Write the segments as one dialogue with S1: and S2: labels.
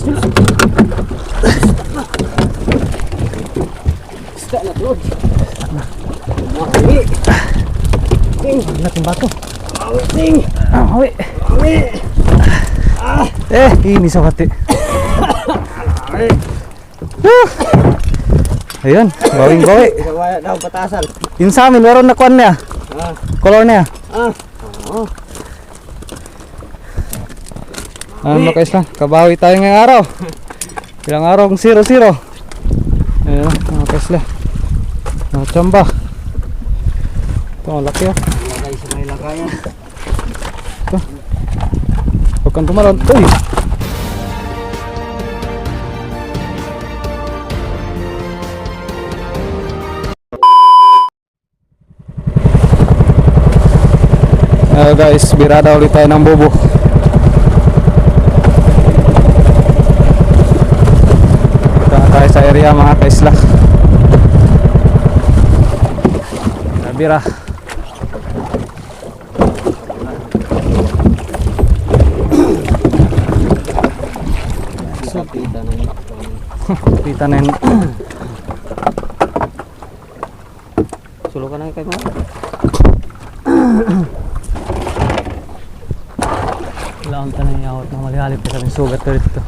S1: Isda na tulog. Mawi. Ting.
S2: Natin bato.
S1: Mawi ting.
S2: Hawi.
S1: Mawi.
S2: Ini sa kati.
S1: Mawi.
S2: Ayun, bawing bawi.
S1: Isa kaya daw patasan.
S2: Yung sa amin, meron na kuwan niya. Color niya.
S1: Oo.
S2: Ano guys lang, kabawi tayo ngayong araw. Ilang araw kung 0-0. Ayun mga guys lang. Chamba. Ito ang laki oh.
S1: Lagay sa may lagayan.
S2: Ito. Huwag kang tumalon. Uy! Guys, birada ulit tayo ng bubo. Tayo sa area mga kaisla. Nabira. Kita na yun.
S1: Sulo ka na kay mo.
S2: Kailangan ka na iyawat na malihalip ka sa sugat ko dito.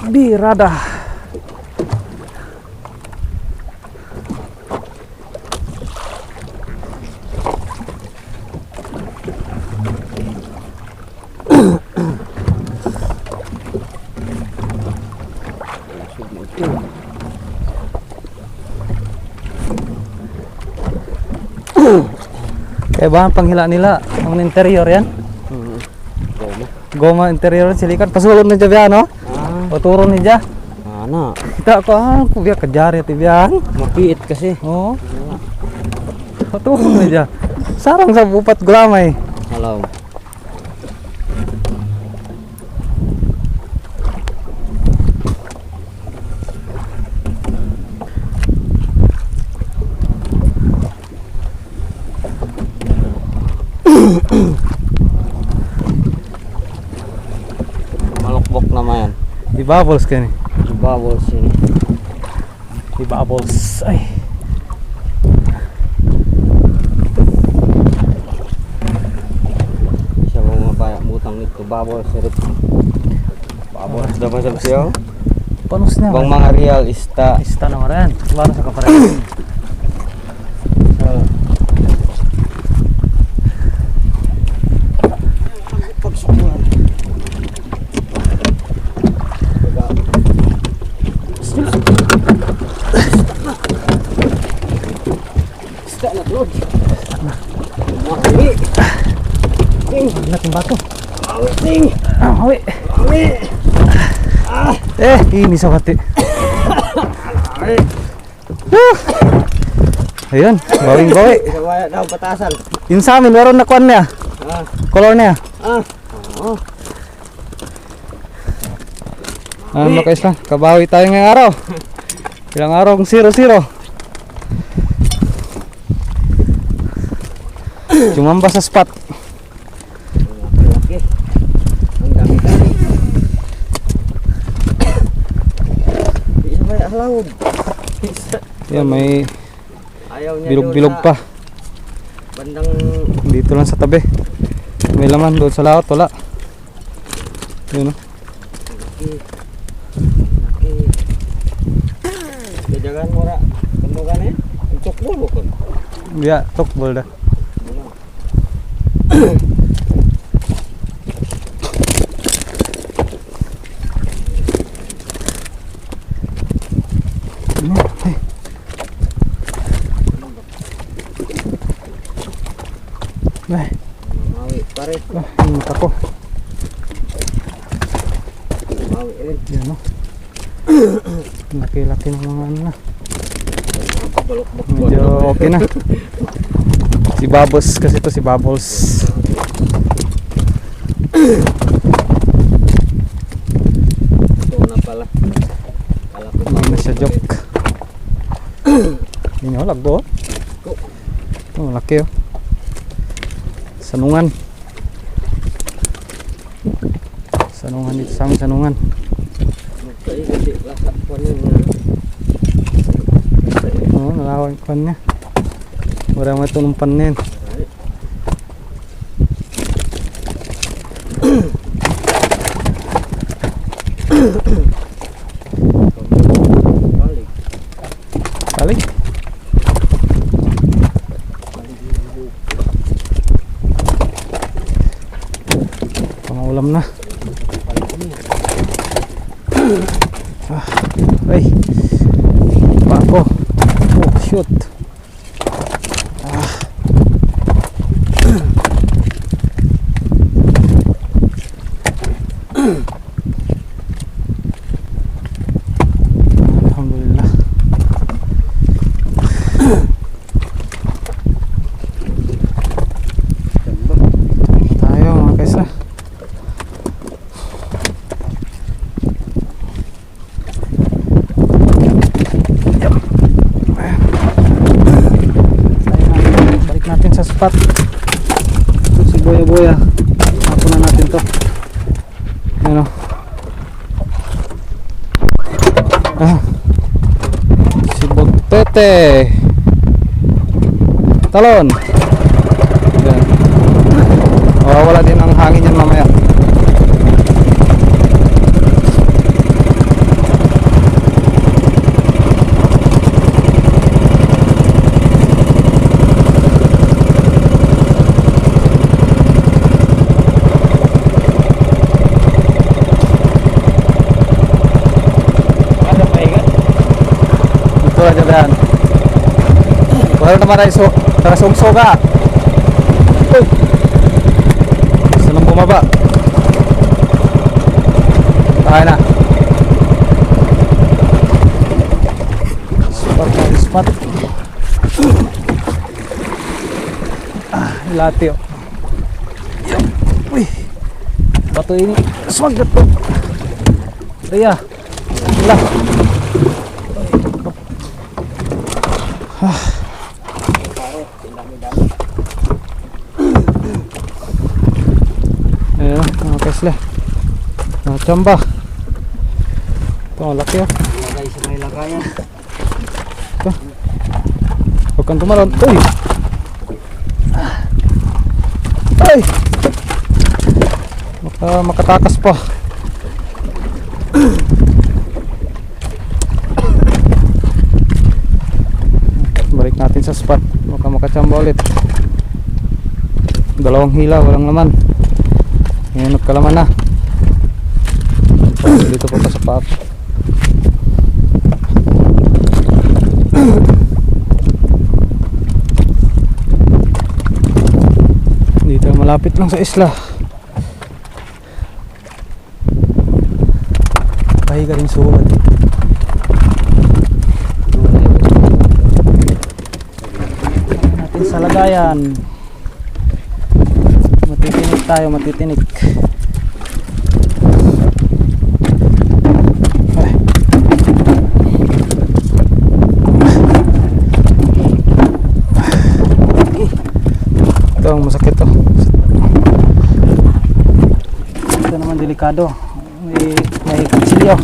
S2: Birada. Kaya ba ang panghila nila? Ang interior yan? Goma interior silikan. Pasulod na dyan biya no? O turo ni dyan?
S1: Ano?
S2: Kita ko kubiya kajari ati biya.
S1: Mapiit kasi.
S2: Oo. O turo ni dyan. Sarang sa bupat gramay.
S1: Hello. Malukbok naman yan.
S2: Di bubbles ka ni.
S1: Bubbles yun.
S2: Di bubbles. Ay.
S1: Siya mo mapaya butang nito. Bubbles sirip. Bubbles dapat sa siya.
S2: Panos niya.
S1: Bang mga real ista.
S2: Ista naman rin. Para sa kapareho.
S1: Isda na tulog. Mawi. Ting.
S2: Natin bato.
S1: Mawi ting.
S2: Hawi.
S1: Mawi.
S2: Ini sa kati.
S1: Mawi.
S2: Ayun, bawing bawi.
S1: Isa kaya daw patasan.
S2: Yung sa amin, meron na kuwan niya. Color niya.
S1: Oo.
S2: Ano guys lang, kabawi tayo ngayong araw. Ilang araw kung 0-0. Chumamba sa spot.
S1: Okay. Ang dami-dami. Isa ba yung alawad?
S2: Yan, may
S1: Ayaw niya
S2: bilog-bilog
S1: doon
S2: pa.
S1: Bandang
S2: Dito lang sa tabi. May laman doon sa laot, wala. Yun o.
S1: laki. Jajagan mo ra. Kandugan eh. Untuk bulu kan.
S2: Ya, tokbol dah.
S1: Mawi pare.
S2: Ini mata ko.
S1: Mawi rin.
S2: Yan o. Laki-laki ng mga ano na. Medyo okay na. Si Bubbles kasi to, si Bubbles.
S1: Ito na pala.
S2: sa joke. Ini oh, lagbo. Oh, laki oh. Sanungan. Sanungan dito sa amin, sanungan. Oh, nalawang kan niya. Wala matunumpan na yan. Balik. Pangulam na. Ay. Bako. Oh, shoot. Alhamdulillah. Tayo mga kaisa. Balik natin sa spot. Ito si Boya Boya. Hapon na natin to. Ano? Si Bogtete. Talon. Yan. Wala din ang hangin yan mamaya. Ito aja dan. Wala naman ay tarasungso ka. Sanang bumaba. Tayo na. Spot. Ilati oh. Uy. Bato ini. Swagat to. Iya. Lah. Ayan, mga kasla. Chamba. Ito, ang laki oh.
S1: Lagay sa may lagayan.
S2: Ito. Huwag kang tumalon. Uy! Ay! Makatakas pa. Balik natin sa spot. Baka makachamba ulit. Dalawang hila, walang laman. Ngayon nagkalaman na. Dito pa sa spot. Dito malapit lang sa isla. Pahiga rin sulat. Natin sa lagayan. Matitinik tayo, matitinik. Ito ang masakit to. Ito naman delikado. May kutsilyo.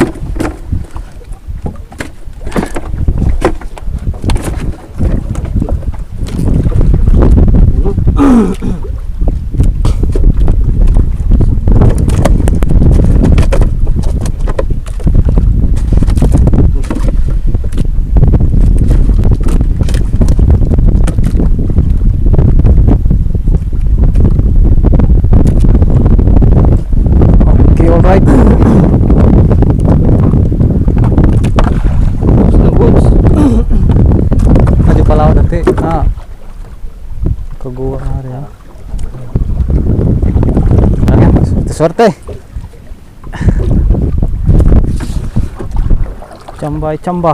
S2: Alright. Tadi pala ako dati. Kaguwa nga rin. Swerte. Chamba.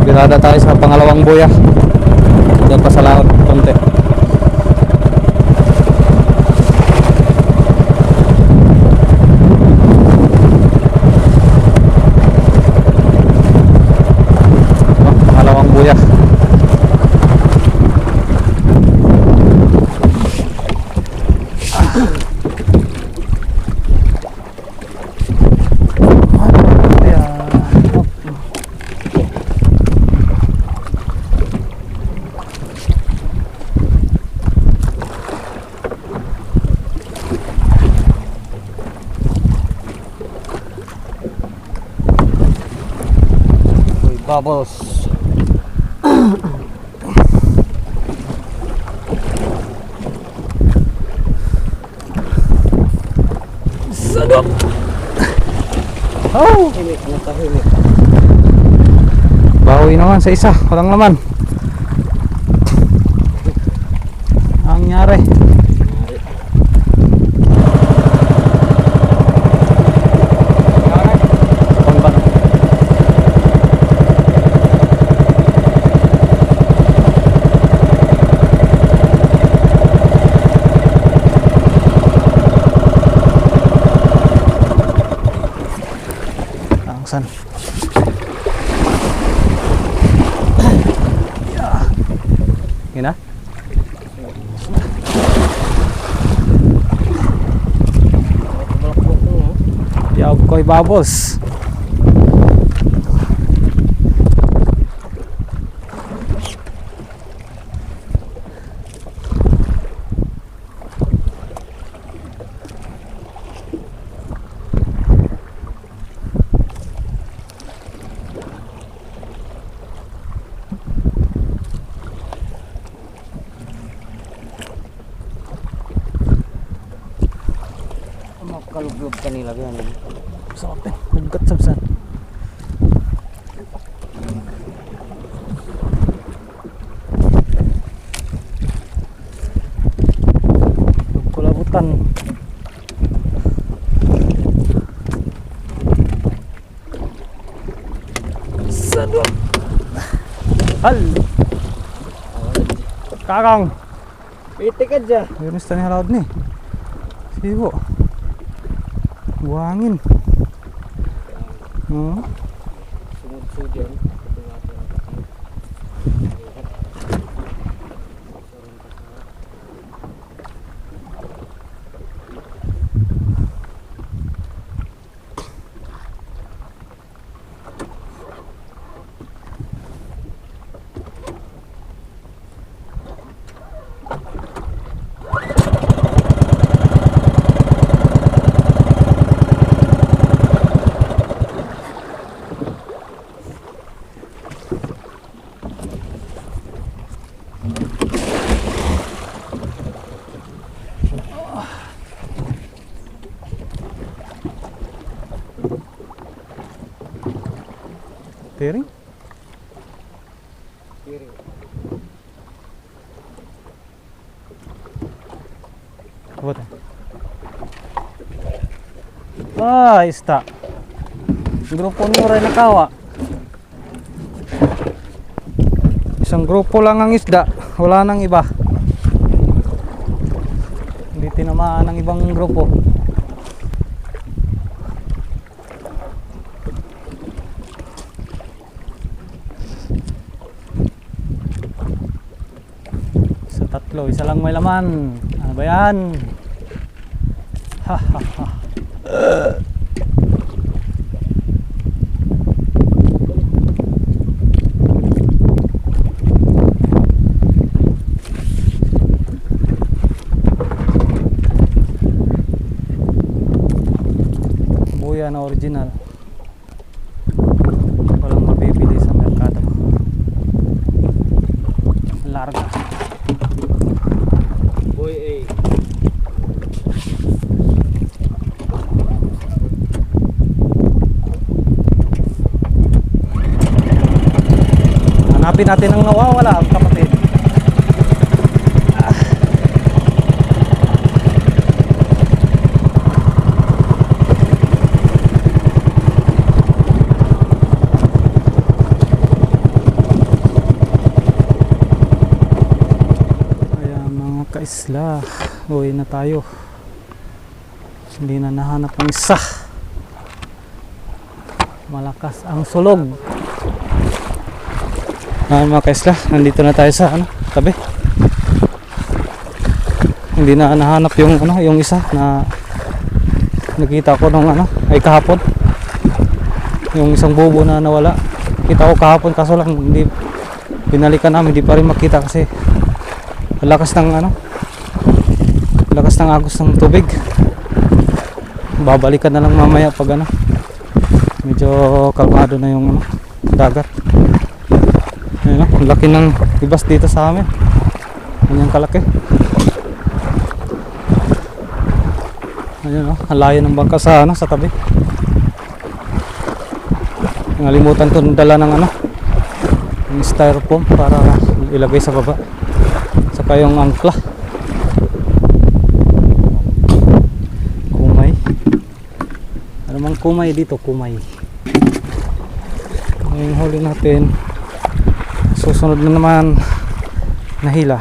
S2: Birada tayo sa pangalawang buya. Doon pa sa laot konti.
S1: bubbles.
S2: Sadap! Oh!
S1: Himik na tahimik.
S2: Bawi naman sa isa, walang laman. Ang nangyari. Tangsan. Gina? Yab ko'y bubbles.
S1: Makalublog kanila yan.
S2: Sa kapit, hugat sabsan. Kulabutan. Sado. Hal. Kakang.
S1: Pitik aja.
S2: Meron sa tani halawad ni. Sigo. Buangin.
S1: Sumud-sud yan.
S2: Piring?
S1: Piring.
S2: Apa tuh? Ah, ista. Grupo ni rin nakawa. Isang grupo lang ang isda, wala nang iba. Hindi tinamaan ng ibang grupo. Tatlo, isa lang may laman. Ano ba yan? Ha ha ha. Buya na original. Walang mabibili sa merkado. Larga.
S1: Boy A.
S2: Hanapin natin ang nawawala, ang kapatid. Kaisla, uwi na tayo. Hindi na nahanap ang isa. Malakas ang sulog. Mga kaisla, nandito na tayo sa tabi. Hindi na nahanap yung yung isa na nakita ko nung ay kahapon. Yung isang bubo na nawala. Kita ko kahapon kaso lang hindi binalikan namin, hindi pa rin makita kasi lakas ng lakas ng agos ng tubig. Babalikan na lang mamaya pag medyo kalmado na yung dagat. Ayun, ang laki ng ibas dito sa amin. Ganyan kalaki. Ayun, ang layo ng bangka sa sa tabi. Nalimutan ko dala ng yung styrofoam para ilagay sa baba. Saka yung angkla. Kumay. Ano mang kumay dito, kumay. Yung huli natin. Susunod na naman na hila.